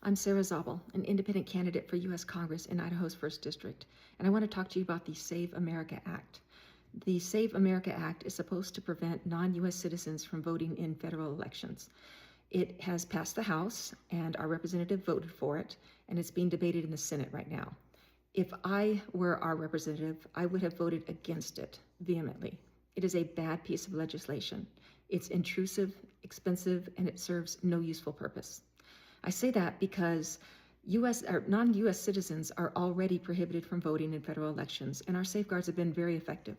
I'm Sarah Zabel, an independent candidate for U.S. Congress in Idaho's 1st District, and I want to talk to you about the Save America Act. The Save America Act is supposed to prevent non-U.S. citizens from voting in federal elections. It has passed the House, and our representative voted for it, and it's being debated in the Senate right now. If I were our representative, I would have voted against it vehemently. It is a bad piece of legislation. It's intrusive, expensive, and it serves no useful purpose. I say that because non-U.S. citizens are already prohibited from voting in federal elections, and our safeguards have been very effective.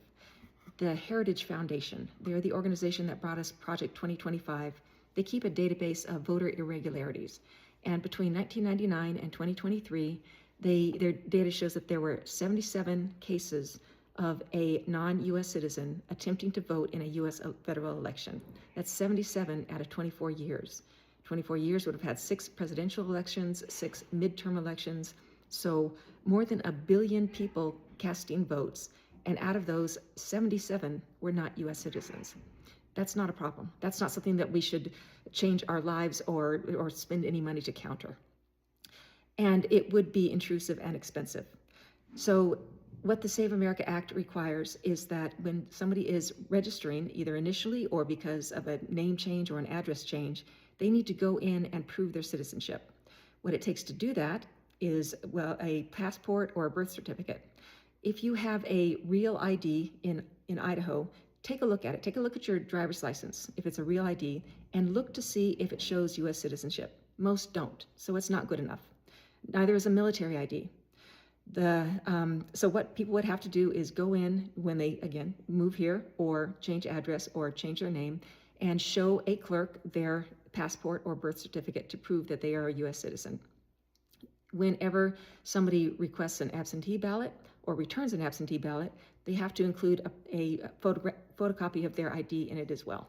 The Heritage Foundation, they're the organization that brought us Project 2025. They keep a database of voter irregularities, and between 1999 and 2023, their data shows that there were 77 cases of a non-U.S. citizen attempting to vote in a U.S. federal election. That's 77 out of 24 years. 24 years would have had 6 presidential elections, 6 midterm elections, so more than 1 billion people casting votes, and out of those, 77 were not U.S. citizens. That's not a problem. That's not something that we should change our lives or spend any money to counter. And it would be intrusive and expensive. So what the Save America Act requires is that when somebody is registering, either initially or because of a name change or an address change, they need to go in and prove their citizenship. What it takes to do that is, well, a passport or a birth certificate. If you have a real ID in Idaho, take a look at it. Take a look at your driver's license, if it's a real ID, and look to see if it shows U.S. citizenship. Most don't, so it's not good enough. Neither is a military ID. So what people would have to do is go in when they, again, move here or change address or change their name and show a clerk their passport or birth certificate to prove that they are a U.S. citizen. Whenever somebody requests an absentee ballot or returns an absentee ballot, they have to include a photocopy of their ID in it as well.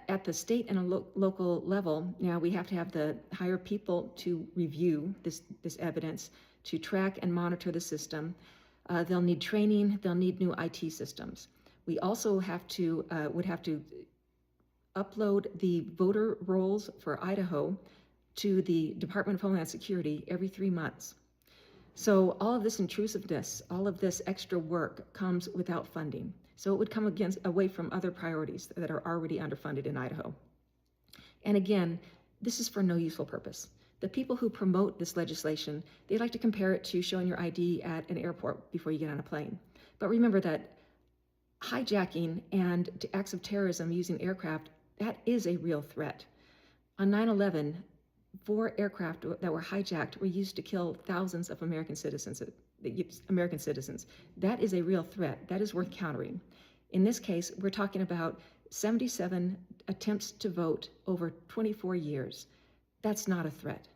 At the state and a local level, now we have to hire people to review this evidence, to track and monitor the system. They'll need training, they'll need new IT systems. We also would have to upload the voter rolls for Idaho to the Department of Homeland Security every 3 months. So all of this intrusiveness, all of this extra work comes without funding. So it would come away from other priorities that are already underfunded in Idaho. And again, this is for no useful purpose. The people who promote this legislation, they like to compare it to showing your ID at an airport before you get on a plane. But remember that hijacking and acts of terrorism using aircraft, that is a real threat. On 9/11, 4 aircraft that were hijacked were used to kill thousands of American citizens. That is a real threat. That is worth countering. In this case, we're talking about 77 attempts to vote over 24 years. That's not a threat.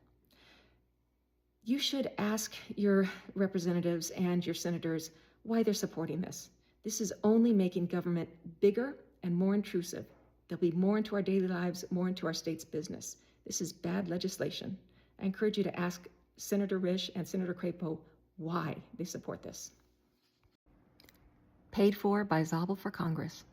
You should ask your representatives and your senators why they're supporting this. This is only making government bigger and more intrusive. They'll be more into our daily lives, more into our state's business. This is bad legislation. I encourage you to ask Senator Risch and Senator Crapo why they support this. Paid for by Zabel for Congress.